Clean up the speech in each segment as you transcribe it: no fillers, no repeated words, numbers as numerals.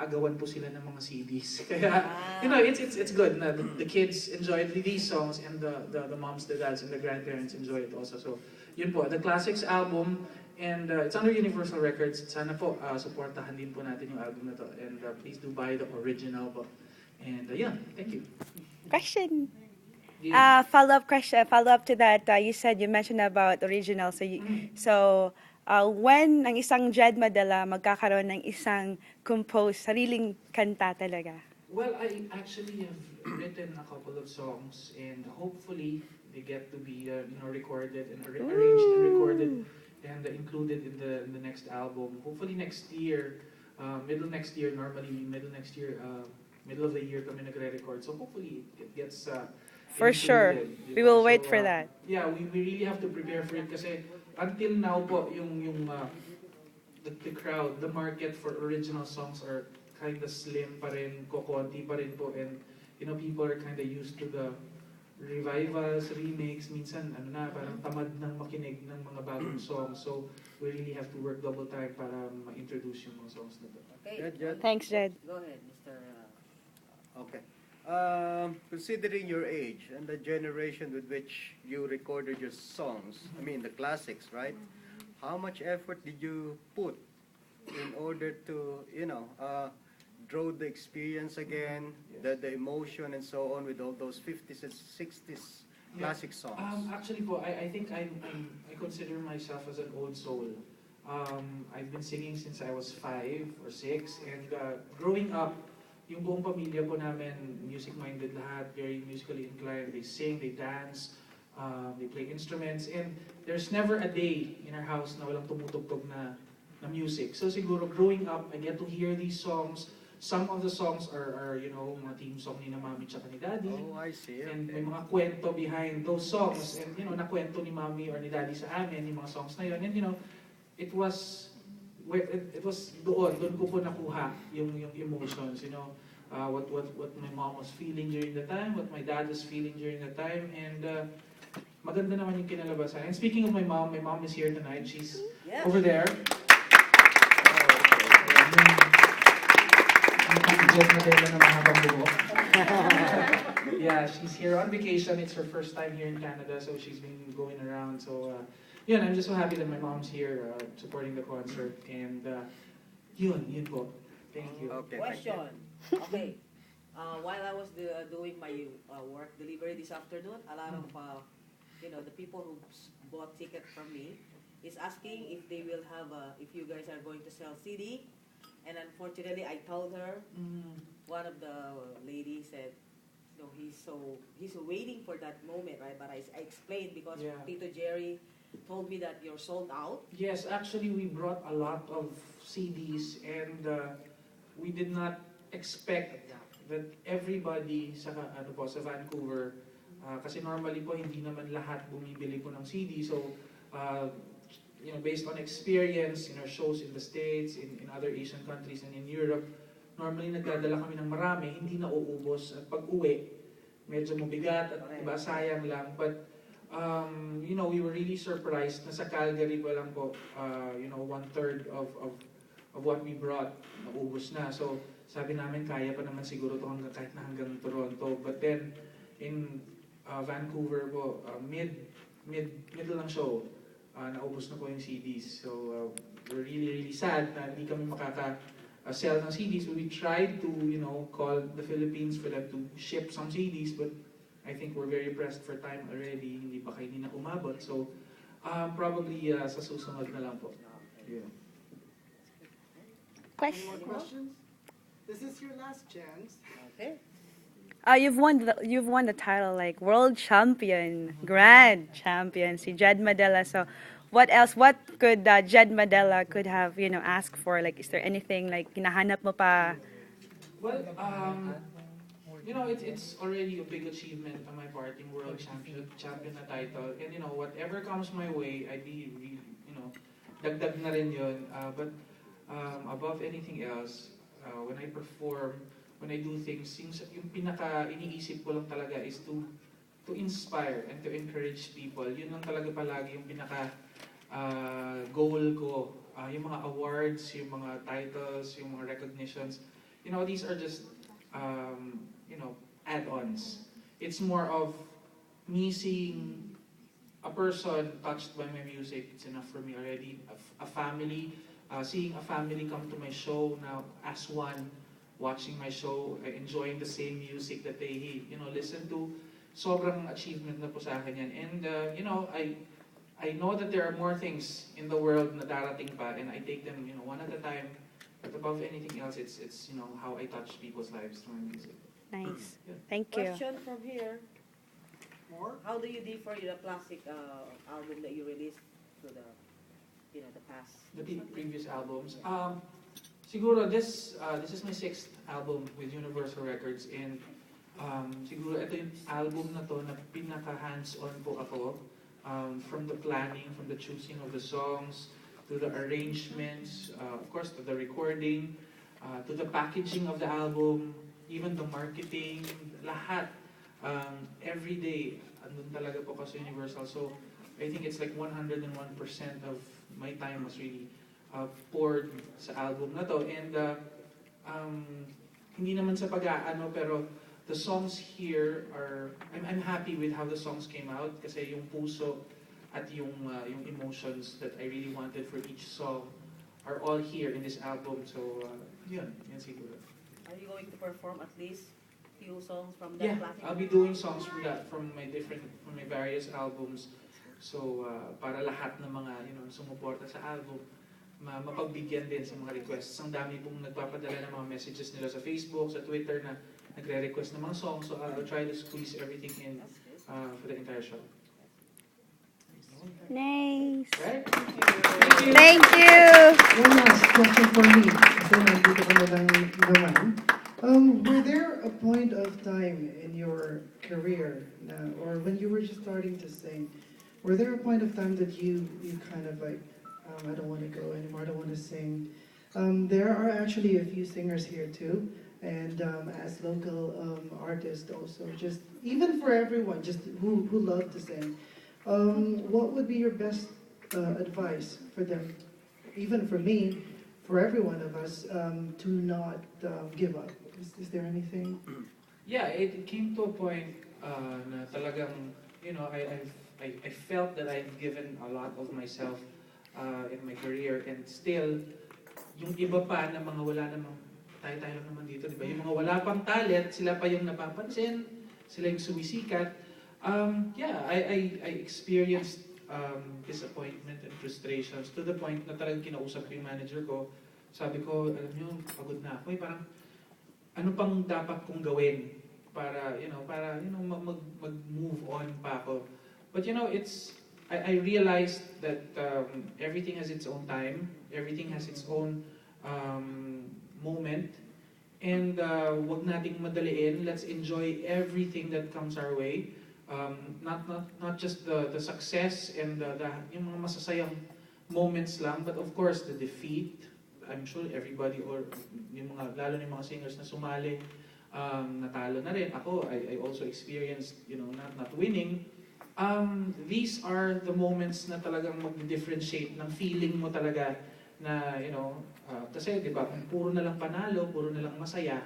agawan po sila ng mga CDs. Kaya, it's good na the kids enjoy these songs and the moms, the dads, and the grandparents enjoy it also. So, yun po, the Classics album, and it's under Universal Records. Sana po, supportahan din po natin yung album na to. And please do buy the original po. And yeah, thank you. Question. Yeah. Follow-up question. Follow-up to that, you mentioned about original. When ang isang Jed Madela magkakaroon ng isang sariling kanta talaga? Well, I actually have written a couple of songs, and hopefully they get to be recorded and arranged and recorded and included in the next album. Hopefully next year, middle next year. Normally middle next year, middle of the year kami nagre-record. So hopefully it gets For sure. We will wait for that. Yeah, we really have to prepare for it kasi until now po the crowd, the market for original songs are kind of slim pa rin, kokonti pa rin po, and people are kind of used to the revivals, remakes, minsan parang tamad ng makinig ng mga bagong songs. So we really have to work double time para ma-introduce yung mga songs na to. Okay. Jed. Thanks, Jed. Go ahead, Mr. Okay. Considering your age and the generation with which you recorded your songs, I mean the classics, right? How much effort did you put in order to, draw the experience again, the emotion and so on with all those 50s and 60s classic songs? Actually po, I think I consider myself as an old soul. I've been singing since I was 5 or 6, and growing up, yung buong pamilya po namin, music-minded lahat, very musically inclined. They sing, they dance, they play instruments, and there's never a day in our house na walang tumutugtog na music. So siguro, growing up, I get to hear these songs. Some of the songs are mga theme song ni Mami tsaka ni Daddy. Oh, I see. And may mga kwento behind those songs. And nakwento ni Mami or ni Daddy sa amin, yung mga songs na yun. And it was doon ko po nakuha yung emotions, what my mom was feeling during the time, what my dad was feeling during the time, and maganda naman yung kinalabasan. And speaking of my mom is here tonight. She's over there. Jed Madela na mahabang buhok. Yeah, she's here on vacation. It's her first time here in Canada, so she's been going around. So, I'm just so happy that my mom's here supporting the concert. And yun po. Thank you. Okay, Question. Okay. While I was doing my work delivery this afternoon, a lot of the people who bought ticket from me is asking if they will have if you guys are going to sell CD. And unfortunately, I told her, one of the ladies said, no, he's waiting for that moment, right? But I explained because Tito Jerry told me that you're sold out. Yes, actually, we brought a lot of CDs, and we did not expect that everybody sa Vancouver, kasi normally po hindi naman lahat bumibili po ng CD. So, based on experience in our shows in the States, in other Asian countries, and in Europe, normally nagdadala kami ng marami, hindi na uubos. At pag-uwi, medyo mabigat at sayang lang. But, we were really surprised na sa Calgary pa lang po, 1/3 of what we brought, naubos na. So, sabi namin, kaya pa naman siguro ito kahit na hanggang Toronto. But then, in Vancouver po, middle ng show, naubos na po yung CDs. So, we're really, really sad na hindi kami makaka-sell ng CDs. We tried to, call the Philippines for them to ship some CDs, but I think we're very pressed for time already. Hindi pa kayo na umabot. So, probably sa susunod na lang po. Yeah. Question. Any more questions? This is your last chance. Okay. You've won the title like world champion, grand champion, si Jed Madela. So, what else? What could Jed Madela could have asked for? Like, is there anything like hinahanap mo pa? Well, it's already a big achievement on my part, yung world champion na title. And whatever comes my way, I'd be really, dagdag na rin yun. But above anything else, when I perform, when I do things, yung pinaka-iniisip ko lang talaga is to inspire and to encourage people. Yun lang talaga palagi yung pinaka-goal ko. Yung mga awards, yung mga titles, yung mga recognitions, these are just, add-ons. It's more of me seeing a person touched by my music. It's enough for me already. A family, seeing a family come to my show now as one, watching my show, enjoying the same music that they, listen to. Sobrang achievement na po sa akin yan. And, I know that there are more things in the world na darating pa, and I take them, one at a time. But above anything else, it's how I touch people's lives through my music. Nice. Yeah. Thank you. Question from here. More? How do you differ the classic album that you released to the, the past? The previous albums. Siguro this is my sixth album with Universal Records, and siguro ito yung album na to na pinaka hands-on po ako, from the planning, from the choosing of the songs, to the arrangements, of course to the recording, to the packaging of the album, even the marketing, lahat. Every day, andun talaga po kasi Universal. So, I think it's like 101% of my time was really poured sa album na to. And hindi naman sa pag-aano, pero the songs here are, I'm happy with how the songs came out kasi yung puso at yung emotions that I really wanted for each song are all here in this album. So, yun siguro. Are you going to perform at least few songs from that Yeah, classic? I'll be doing songs from that, from my various albums. So, para lahat ng mga, sumuporta sa album, mapagbigyan din sa mga requests. Ang dami pong nagpapadala ng mga messages nila sa Facebook, sa Twitter na nagre-request ng mga songs. So, I'll try to squeeze everything in for the entire show. Nice. Right? Thank you. One last question for me. Kasi nandito ka na lang naman. Were there a point of time in your career, or when you were just starting to sing, were there a point of time that you kind of like, I don't want to go anymore, I don't want to sing? There are actually a few singers here too, and as local artists also, just even for everyone, just who love to sing. What would be your best advice for them, even for me, for every one of us, to not give up? Is there anything? Yeah, it came to a point na talagang, I felt that I've given a lot of myself in my career, and still, yung iba pa na mga wala namang, tayo lang naman dito, di ba? Yung mga wala pang talent, sila pa yung napapansin, sila yung sumisikat. I experienced disappointment and frustrations to the point na talagang kinausap ko yung manager ko. Sabi ko, alam nyo, pagod na ako. Parang, ano pang dapat kong gawin para mag-move on pa ako. But I realized that everything has its own time, everything has its own moment, and wag nating madaliin. Let's enjoy everything that comes our way. Not just the success and yung mga masasayang moments lang, but of course the defeat. I'm sure everybody, or lalo na yung mga singers na sumali, natalo na rin. Ako, I also experienced, not winning. These are the moments na talagang mag-differentiate ng feeling mo talaga na, kasi, di ba, kung puro na lang panalo, puro na lang masaya,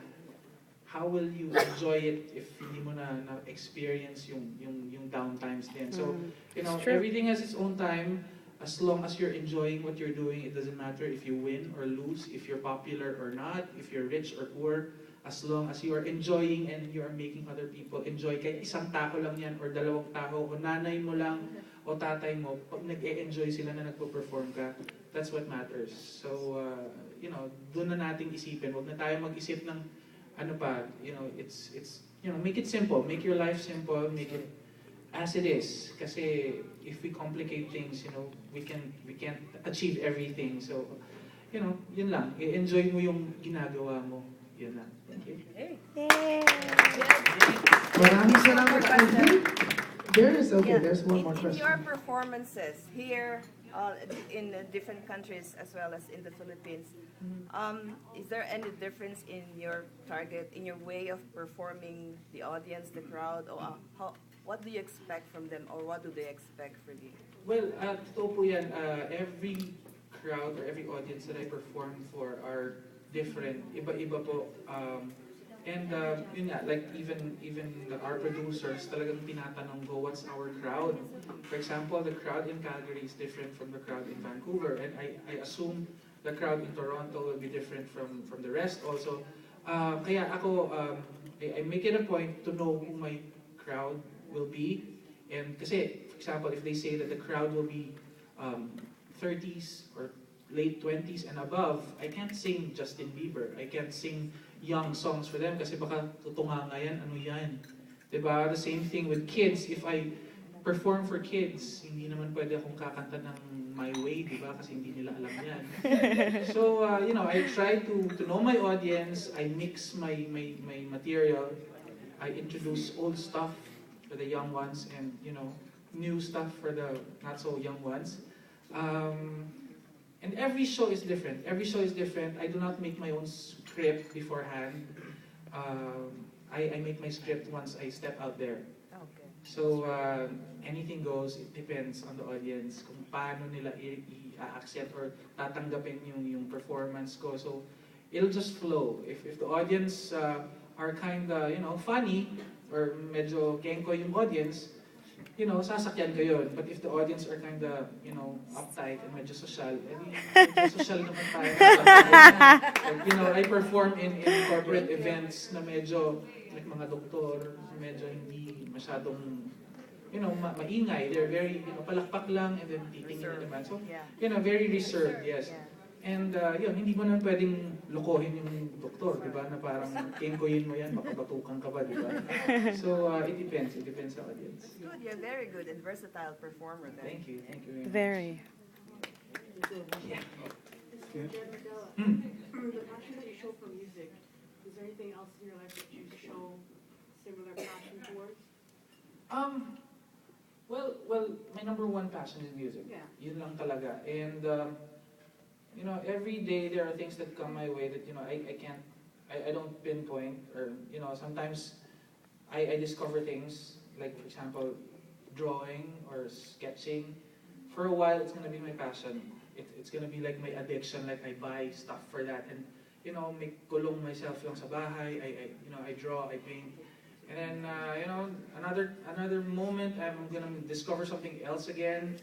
how will you enjoy it if hindi mo na experience yung down times din? So, everything has its own time. As long as you're enjoying what you're doing, it doesn't matter if you win or lose, if you're popular or not, if you're rich or poor. As long as you are enjoying and you are making other people enjoy, kahit isang tao lang yan or dalawang tao, o nanay mo lang o tatay mo, pag nag-e-enjoy sila na nagpo-perform ka, that's what matters. So, doon na nating isipin. Huwag na tayo mag-isip ng it's make it simple, make your life simple, make it as it is. Kasi if we complicate things, we can't achieve everything. So, yun lang. I-enjoy mo yung ginagawa mo. Yun lang. Thank you. Hey. Yay. Maraming salamat. There's one more In question. your performances here in different countries as well as in the Philippines, is there any difference in your target, in your way of performing the audience, the crowd, or what do you expect from them, or what do they expect from you? Well, totoo po yan. Every crowd or every audience that I perform for are different. Iba-iba po. And yun nga, like even our producers talagang tinatanong ko, what's our crowd? For example, the crowd in Calgary is different from the crowd in Vancouver, and I assume the crowd in Toronto will be different from the rest also. Kaya ako, I make it a point to know who my crowd will be. And kasi, for example, if they say that the crowd will be 30s or late 20s and above, I can't sing Justin Bieber. I can't sing young songs for them kasi baka tutunganga yan, ano yan. Diba? The same thing with kids. If I perform for kids, hindi naman pwede akong kakanta ng My Way, diba? Kasi hindi nila alam yan. So, I try to know my audience. I mix my material. I introduce old stuff for the young ones and, new stuff for the not so young ones. And every show is different. Every show is different. I do not make my own script beforehand. I make my script once I step out there. Okay. So, anything goes. It depends on the audience kung paano nila i-accept or tatanggapin yung performance ko. So, it'll just flow. If the audience are kinda, funny or medyo kengko yung audience, sasakyan ko yun. But if the audience are kinda, uptight and medyo social, medyo social naman tayo. Like, I perform in corporate events na medyo, like mga doktor, medyo hindi masyadong, maingay. They're very, palakpak lang and then titingin naman. So, Yeah. very reserved, yes. Yeah. And hindi mo naman pwedeng lokohin yung doktor, di ba? Na parang kengkoyin mo yan, makabatukan ka ba, di ba? So, it depends sa audience. Good, you're very good and versatile performer then. Thank you very much. Very. Yeah. Jed Madela, Hmm. the passion that you show for music, is there anything else in your life that you show similar passion towards? Well, my number one passion is music. Yeah. Yun lang talaga. And, every day there are things that come my way that, I don't pinpoint or, sometimes I discover things, like, for example, drawing or sketching. For a while, it's gonna be my passion. It's gonna be like my addiction, like I buy stuff for that and, make kulong myself yung sa bahay, I draw, I paint. And then, another moment, I'm gonna discover something else again.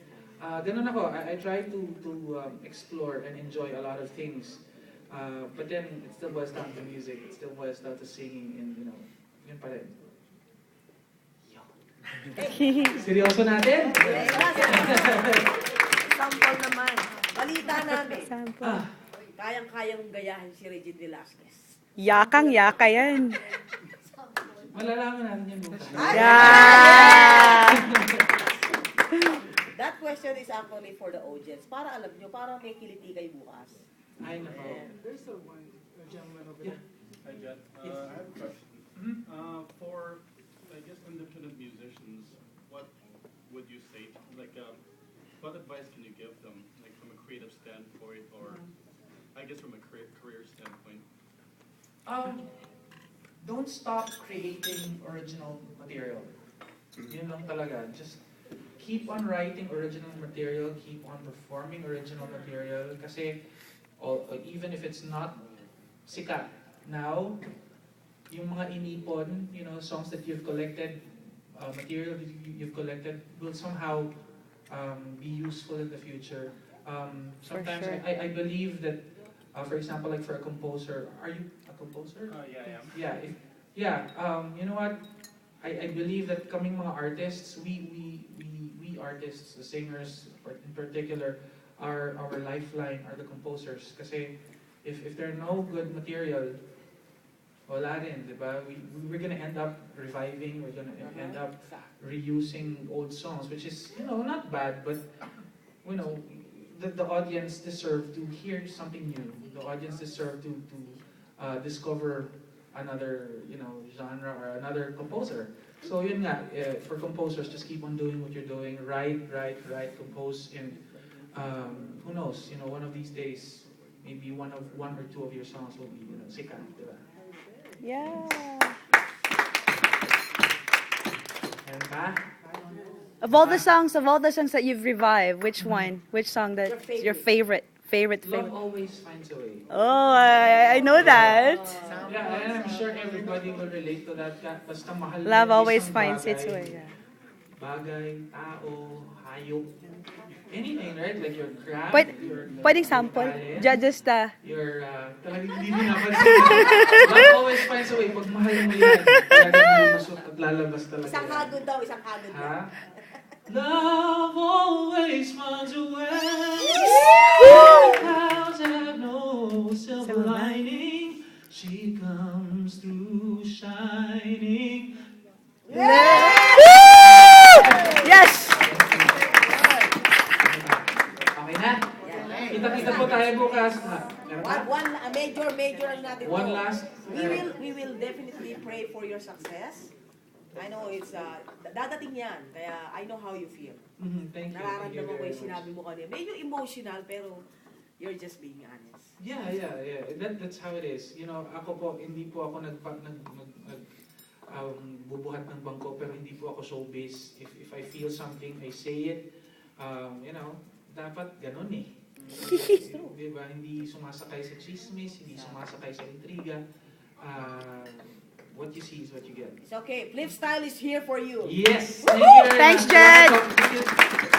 Ganun ako, I try to explore and enjoy a lot of things. But then, it still boils down to music, it still boils down to singing, and, yun pa rin. Seryoso natin? Sample naman. Balita namin. Sample. Kayang-kayang gayahin si Regine Velasquez. Yakang-yaka yan. Malalaman natin yan bukas. Yeah! That question is actually for the audience. Para alam nyo, para may kiliti kayo bukas. Ay, nako. There's a one, a gentleman over Yeah. there. Hi, Jed. Yes. I have a question. For, I guess, independent musicians, what would you say, what advice can you give them, like from a creative standpoint, or I guess from a career standpoint? Don't stop creating original material. Yun lang talaga. Just keep on writing original material, keep on performing original material, kasi even if it's not sikat now, yung mga inipon, songs that you've collected, material that you've collected will somehow be useful in the future. Sometimes sure. I believe that, for example, like for a composer, are you a composer? Yeah, I am. Yeah, you know what? I believe that kaming mga artists, we artists, the singers in particular, our lifeline are the composers. Kasi if there are no good material, wala rin, di ba? We're gonna end up reviving, we're gonna end up reusing old songs, which is, not bad, but, the audience deserve to hear something new. The audience deserve to discover another, genre or another composer. So yun nga, for composers, just keep on doing what you're doing, write, compose, and who knows, one of these days, maybe one or two of your songs will be, sikat, di ba? Yeah. And pa? Of all the songs that you've revived, which song that's your favorite favorite? Love always finds a way. Oh, I know that. Yeah, and I'm sure everybody will relate to that. Basta mahal mo Love yung always isang finds bagay, its way. Yeah. bagay, tao, hayop, anything, right? Like your craft, Pwedeng sample. talent, Just your, talagang hindi mo napansin. Love always finds a way. Pag mahal mo yan, talagang lulusot at lalabas talaga Isang yan. hagod daw, isang hagod daw. Ha? Love always finds a way. Clouds have no silver lining. She comes through shining. yes. Okay na? Kita-kita po tayo bukas. Meron pa? Major ang natin. One to. last. We will definitely pray for your success. I know it's dadating yan, kaya I know how you feel. Thank you. Thank you Nararamdaman ko very yung sinabi much. mo kanina. Medyo emotional, pero you're just being honest. Yeah. That's how it is. You know, ako po, hindi po ako bubuhat ng bangko, pero hindi po ako showbiz. If I feel something, I say it. You know, dapat ganun eh. Diba? Hindi sumasakay sa chismis, hindi sumasakay sa intriga. What you see is what you get. It's okay. Flip Style is here for you. Yes! Thank you very Thanks, much. Jed. Thank you.